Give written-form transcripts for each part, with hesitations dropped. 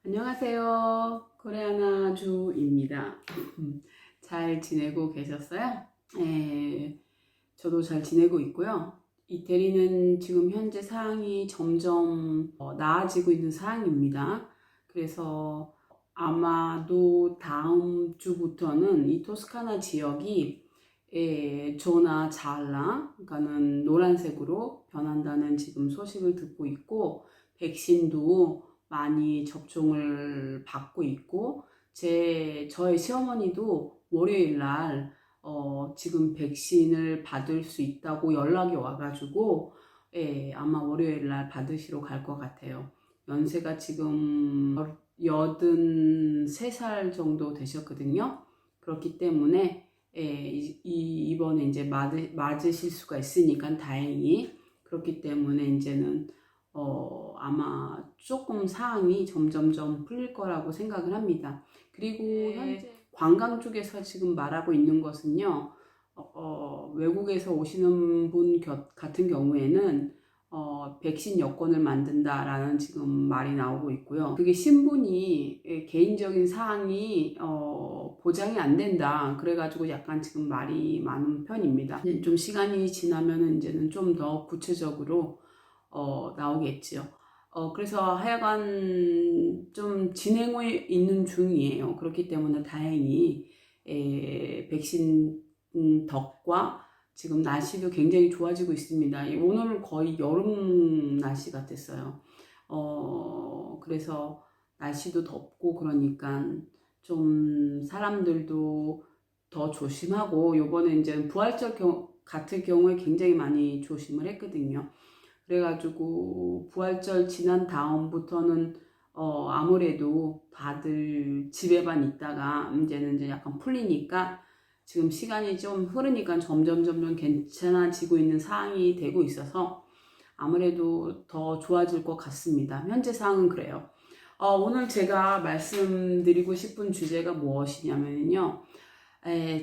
안녕하세요. 코레아나 주입니다. 잘 지내고 계셨어요? 저도 잘 지내고 있고요. 이태리는 지금 현재 상황이 점점 나아지고 있는 상황입니다. 그래서 아마도 다음 주부터는 이 토스카나 지역이 조나 잘라, 그러니까는 노란색으로 변한다는 지금 소식을 듣고 있고, 백신도 많이 접종을 받고 있고, 저의 시어머니도 월요일 날 지금 백신을 받을 수 있다고 연락이 와가지고, 아마 월요일 날 받으시러 갈 것 같아요. 연세가 지금 83살 정도 되셨거든요. 그렇기 때문에 이번에 이제 맞으실 수가 있으니까 다행히. 그렇기 때문에 이제는 아마 조금 상황이 점점점 풀릴 거라고 생각을 합니다. 그리고 현재 관광 쪽에서 지금 말하고 있는 것은요, 외국에서 오시는 분 같은 경우에는 백신 여권을 만든다라는 지금 말이 나오고 있고요. 그게 신분이 개인적인 사항이 보장이 안 된다. 그래가지고 약간 지금 말이 많은 편입니다. 좀 시간이 지나면 이제는 좀 더 구체적으로 나오겠지요. 그래서 하여간 좀 진행에 있는 중이에요. 그렇기 때문에 다행히 백신 덕과 지금 날씨도 굉장히 좋아지고 있습니다. 오늘 거의 여름 날씨 같았어요. 그래서 날씨도 덥고 그러니까 좀 사람들도 더 조심하고, 요번에 이제 부활절 같은 경우에 굉장히 많이 조심을 했거든요. 그래가지고 부활절 지난 다음부터는 아무래도 다들 집에만 있다가 이제는 이제 약간 풀리니까 지금 시간이 좀 흐르니까 점점 괜찮아지고 있는 상황이 되고 있어서 아무래도 더 좋아질 것 같습니다. 현재 상황은 그래요. 오늘 제가 말씀드리고 싶은 주제가 무엇이냐면요.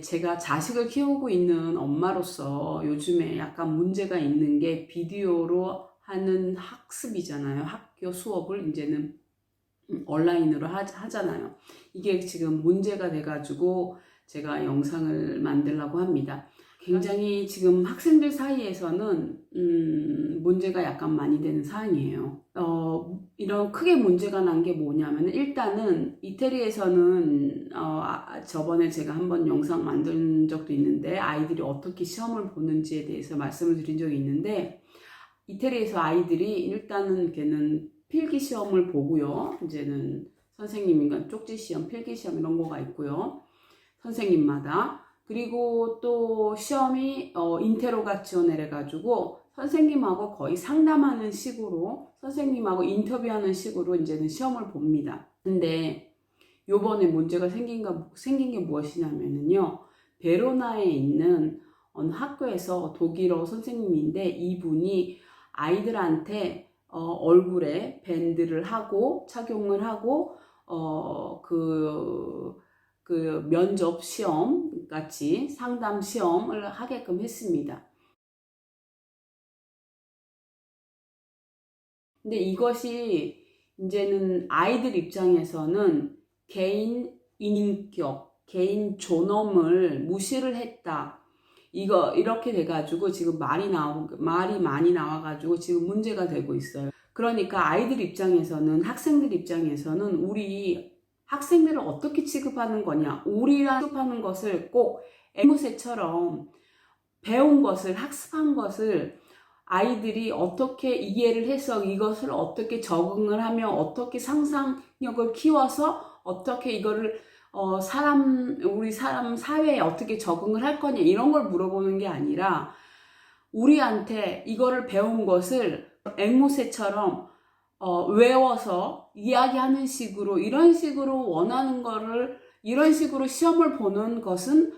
제가 자식을 키우고 있는 엄마로서 요즘에 약간 문제가 있는 게, 비디오로 하는 학습이잖아요. 학교 수업을 이제는 온라인으로 하잖아요. 이게 지금 문제가 돼가지고 제가 영상을 만들려고 합니다. 굉장히 지금 학생들 사이에서는 문제가 약간 많이 되는 사항이에요. 이런 크게 문제가 난 게 뭐냐면, 일단은 이태리에서는 저번에 제가 한번 영상 만든 적도 있는데, 아이들이 어떻게 시험을 보는지에 대해서 말씀을 드린 적이 있는데, 이태리에서 아이들이 일단은 걔는 필기 시험을 보고요. 이제는 선생님인가 쪽지 시험, 필기 시험 이런 거가 있고요. 선생님마다. 그리고 또 시험이 인테로가치오네 해가지고 선생님하고 거의 상담하는 식으로, 선생님하고 인터뷰하는 식으로 이제는 시험을 봅니다. 근데 요번에 문제가 생긴 게 무엇이냐면요, 베로나에 있는 어느 학교에서 독일어 선생님인데, 이분이 아이들한테 얼굴에 밴드를 하고 착용을 하고 그 면접 시험 같이 상담 시험을 하게끔 했습니다. 근데 이것이 이제는 아이들 입장에서는 개인 인격, 개인 존엄을 무시를 했다. 이렇게 돼가지고 지금 말이 많이 나와가지고 지금 문제가 되고 있어요. 그러니까 아이들 입장에서는, 학생들 입장에서는 우리 학생들을 어떻게 취급하는 거냐. 우리랑 취급하는 것을 꼭 앵무새처럼 배운 것을, 학습한 것을 아이들이 어떻게 이해를 해서 이것을 어떻게 적응을 하며 어떻게 상상력을 키워서 어떻게 이거를 우리 사람 사회에 어떻게 적응을 할 거냐, 이런 걸 물어보는 게 아니라, 우리한테 이거를 배운 것을 앵무새처럼 외워서 이야기하는 식으로, 이런 식으로 원하는 거를, 이런 식으로 시험을 보는 것은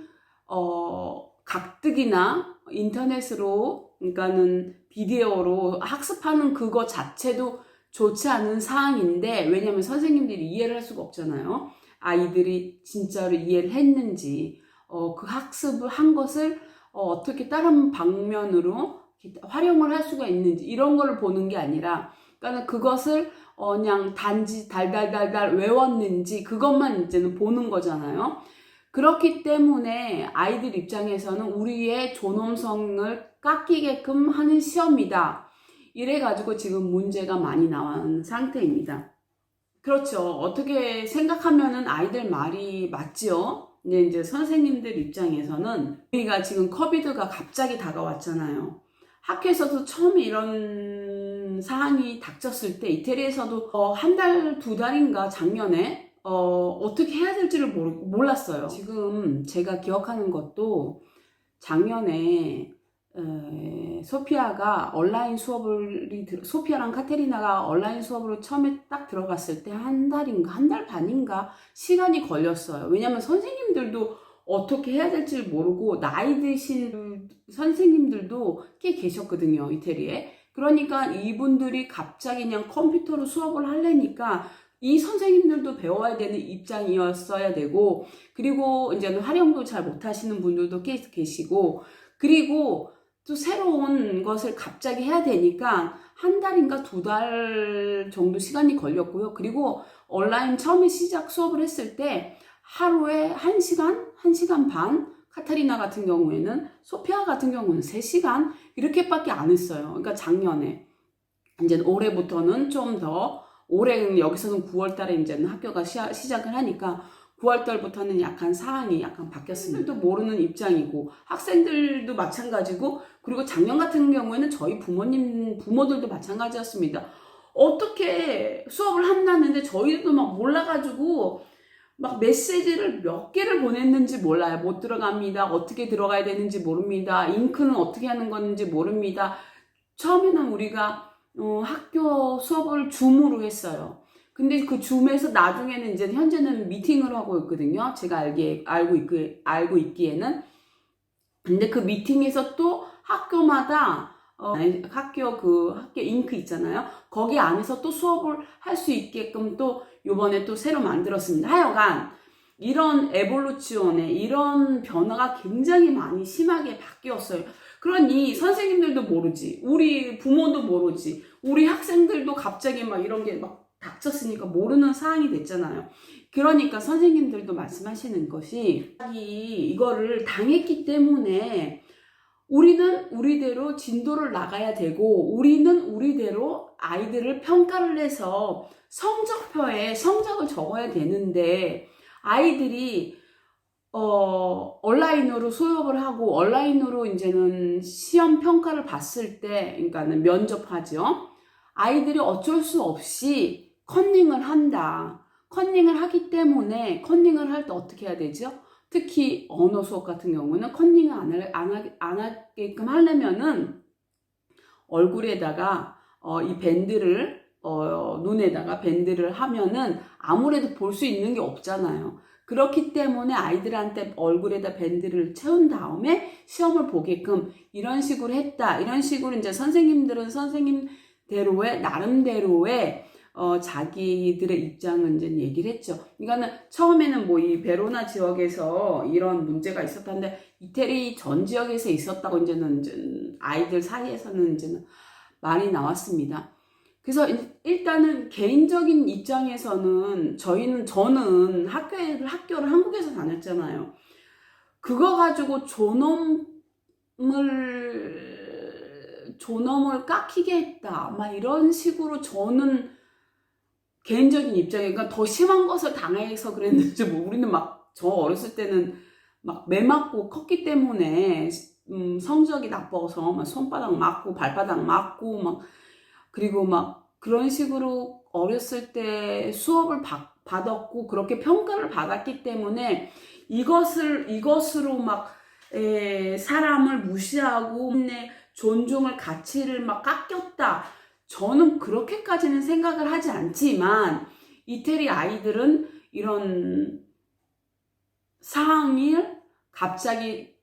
각득이나 인터넷으로, 그러니까는 비디오로 학습하는 그거 자체도 좋지 않은 사항인데, 왜냐면 선생님들이 이해를 할 수가 없잖아요. 아이들이 진짜로 이해를 했는지, 그 학습을 한 것을 어떻게 다른 방면으로 활용을 할 수가 있는지, 이런 걸 보는 게 아니라, 그러니까 그것을 그냥 단지 달달달달 외웠는지 그것만 이제는 보는 거잖아요. 그렇기 때문에 아이들 입장에서는 우리의 존엄성을 깎이게끔 하는 시험이다. 이래가지고 지금 문제가 많이 나온 상태입니다. 그렇죠. 어떻게 생각하면은 아이들 말이 맞지요. 근데 이제 선생님들 입장에서는 우리가 지금 코비드가 갑자기 다가왔잖아요. 학교에서도 처음에 이런 사안이 닥쳤을 때 이태리에서도 한 달, 두 달인가 작년에 어떻게 해야 될지를 몰랐어요. 지금 제가 기억하는 것도 작년에 소피아가 온라인 소피아랑 카테리나가 온라인 수업으로 처음에 딱 들어갔을 때 한 달 반인가 시간이 걸렸어요. 왜냐면 선생님들도 어떻게 해야 될지 모르고 나이 드신 선생님들도 꽤 계셨거든요, 이태리에. 그러니까 이분들이 갑자기 그냥 컴퓨터로 수업을 하려니까 이 선생님들도 배워야 되는 입장이었어야 되고, 그리고 이제는 활용도 잘 못하시는 분들도 꽤 계시고, 그리고 또 새로운 것을 갑자기 해야 되니까 한 달인가 두 달 정도 시간이 걸렸고요. 그리고 온라인 처음에 시작 수업을 했을 때 하루에 1시간, 1시간 반, 카타리나 같은 경우에는, 소피아 같은 경우는 3시간 이렇게밖에 안 했어요. 그러니까 작년에. 이제 올해부터는 좀 더, 올해는 여기서는 9월 달에 이제는 학교가 시작을 하니까 9월 달부터는 약간 사항이 약간 바뀌었습니다. 모르는 입장이고 학생들도 마찬가지고, 그리고 작년 같은 경우에는 저희 부모들도 마찬가지였습니다. 어떻게 수업을 한다는데 저희도 막 몰라가지고 막 메시지를 몇 개를 보냈는지 몰라요. 못 들어갑니다. 어떻게 들어가야 되는지 모릅니다. 잉크는 어떻게 하는 건지 모릅니다. 처음에는 우리가 학교 수업을 줌으로 했어요. 근데 그 줌에서 나중에는 이제 현재는 미팅을 하고 있거든요. 제가 알고 있기에는. 근데 그 미팅에서 또 학교마다 학교 잉크 있잖아요. 거기 안에서 또 수업을 할 수 있게끔 또 요번에 또 새로 만들었습니다. 하여간 이런 에볼루치온에 이런 변화가 굉장히 많이 심하게 바뀌었어요. 그러니 선생님들도 모르지, 우리 부모도 모르지, 우리 학생들도 갑자기 막 이런 게 막 닥쳤으니까 모르는 상황이 됐잖아요. 그러니까 선생님들도 말씀하시는 것이 이거를 당했기 때문에 우리는 우리대로 진도를 나가야 되고, 우리는 우리대로 아이들을 평가를 해서 성적표에 성적을 적어야 되는데, 아이들이 온라인으로 수업을 하고 온라인으로 이제는 시험 평가를 봤을 때, 그러니까는 면접하죠. 아이들이 어쩔 수 없이 컨닝을 한다. 컨닝을 하기 때문에, 컨닝을 할 때 어떻게 해야 되죠? 특히 언어 수업 같은 경우는 컨닝을 안 하게끔 하려면은 얼굴에다가 이 밴드를 눈에다가 밴드를 하면은 아무래도 볼 수 있는 게 없잖아요. 그렇기 때문에 아이들한테 얼굴에다 밴드를 채운 다음에 시험을 보게끔 이런 식으로 했다. 이런 식으로 이제 선생님들은 선생님대로의 나름대로의 자기들의 입장은 이제 얘기를 했죠. 그러니까는 처음에는 뭐 이 베로나 지역에서 이런 문제가 있었다는데 이태리 전 지역에서 있었다고 이제는 아이들 사이에서는 이제는 말이 나왔습니다. 그래서 일단은 개인적인 입장에서는 저는 학교를 한국에서 다녔잖아요. 그거 가지고 존엄을 깎이게 했다. 막 이런 식으로 저는 개인적인 입장에, 그러니까 더 심한 것을 당해서 그랬는지, 우리는 저 어렸을 때는 막 매 맞고 컸기 때문에, 성적이 나빠서 막 손바닥 맞고 발바닥 맞고 그리고 그런 식으로 어렸을 때 수업을 받았고, 그렇게 평가를 받았기 때문에 이것으로 사람을 무시하고, 존중을, 가치를 깎였다. 저는 그렇게까지는 생각을 하지 않지만, 이태리 아이들은 이런 상황을 갑자기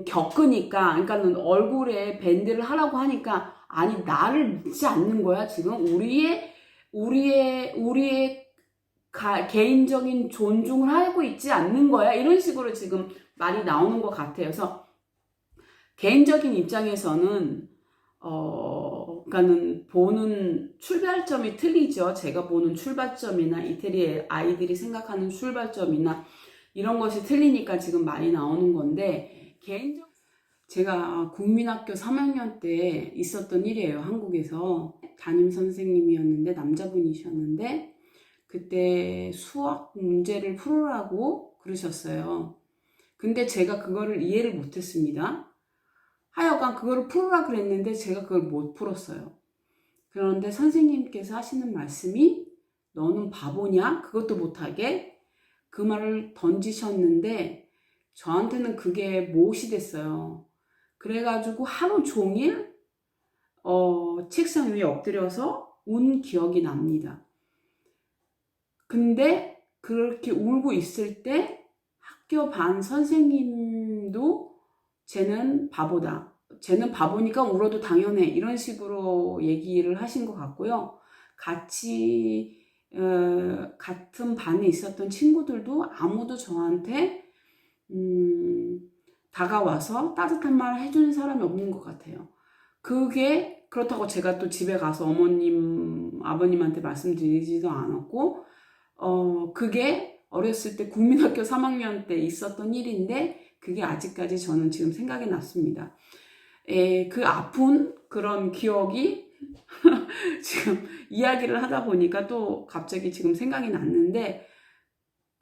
겪으니까, 그러니까는 얼굴에 밴드를 하라고 하니까, 아니 나를 믿지 않는 거야 지금? 우리의 개인적인 존중을 하고 있지 않는 거야? 이런 식으로 지금 말이 나오는 것 같아요. 그래서 개인적인 입장에서는 그러니까는 보는 출발점이 틀리죠. 제가 보는 출발점이나 이태리 아이들이 생각하는 출발점이나 이런 것이 틀리니까 지금 많이 나오는 건데, 개인적으로 제가 국민학교 3학년 때 있었던 일이에요. 한국에서 담임 선생님이었는데 남자분이셨는데 그때 수학 문제를 풀으라고 그러셨어요. 근데 제가 그거를 이해를 못했습니다. 하여간 그거를 풀으라 그랬는데 제가 그걸 못 풀었어요. 그런데 선생님께서 하시는 말씀이 너는 바보냐? 그것도 못하게? 그 말을 던지셨는데 저한테는 그게 못이 됐어요. 그래가지고 하루 종일 책상 위에 엎드려서 운 기억이 납니다. 근데 그렇게 울고 있을 때 학교 반 선생님도 쟤는 바보다. 쟤는 바보니까 울어도 당연해. 이런 식으로 얘기를 하신 것 같고요. 같은 반에 있었던 친구들도 아무도 저한테 다가와서 따뜻한 말을 해주는 사람이 없는 것 같아요. 그게 그렇다고 제가 또 집에 가서 어머님, 아버님한테 말씀드리지도 않았고, 그게 어렸을 때 국민학교 3학년 때 있었던 일인데, 그게 아직까지 저는 지금 생각이 났습니다. 그 아픈 그런 기억이 지금 이야기를 하다 보니까 또 갑자기 지금 생각이 났는데,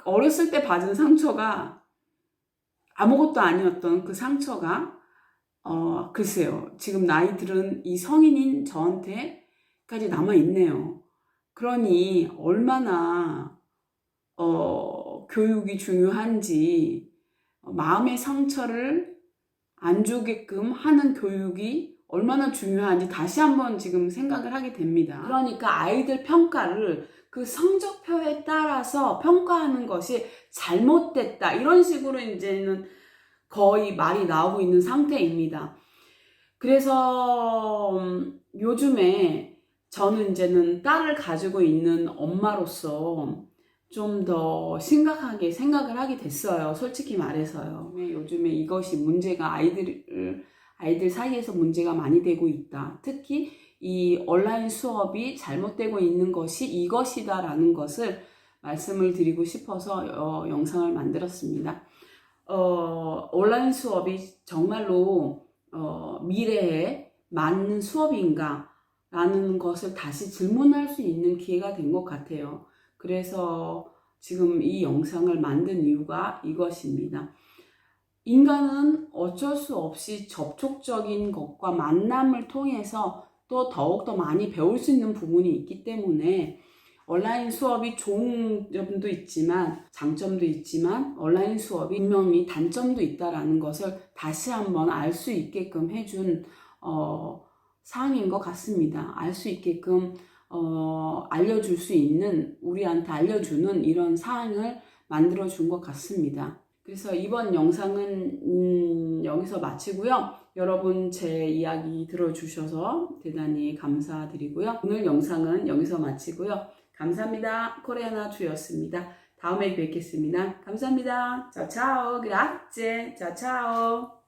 어렸을 때 받은 상처가 아무것도 아니었던 그 상처가 글쎄요. 지금 나이 들은 이 성인인 저한테까지 남아있네요. 그러니 얼마나 교육이 중요한지, 마음의 상처를 안 주게끔 하는 교육이 얼마나 중요한지 다시 한번 지금 생각을 하게 됩니다. 그러니까 아이들 평가를 그 성적표에 따라서 평가하는 것이 잘못됐다, 이런 식으로 이제는 거의 말이 나오고 있는 상태입니다. 그래서 요즘에 저는 이제는 딸을 가지고 있는 엄마로서 좀 더 심각하게 생각을 하게 됐어요. 솔직히 말해서요. 요즘에 이것이 문제가 아이들 사이에서 문제가 많이 되고 있다. 특히 이 온라인 수업이 잘못되고 있는 것이 이것이다라는 것을 말씀을 드리고 싶어서 영상을 만들었습니다. 온라인 수업이 정말로 미래에 맞는 수업인가? 라는 것을 다시 질문할 수 있는 기회가 된 것 같아요. 그래서 지금 이 영상을 만든 이유가 이것입니다. 인간은 어쩔 수 없이 접촉적인 것과 만남을 통해서 또 더욱더 많이 배울 수 있는 부분이 있기 때문에 온라인 수업이 좋은 점도 있지만 장점도 있지만 온라인 수업이 분명히 단점도 있다라는 것을 다시 한번 알 수 있게끔 해준 사항인 것 같습니다. 알 수 있게끔 알려줄 수 있는, 우리한테 알려주는 이런 사항을 만들어 준 것 같습니다. 그래서 이번 영상은 여기서 마치고요. 여러분 제 이야기 들어주셔서 대단히 감사드리고요. 오늘 영상은 여기서 마치고요. 감사합니다. 코레아나 주였습니다. 다음에 뵙겠습니다. 감사합니다. Ciao ciao, grazie, ciao ciao.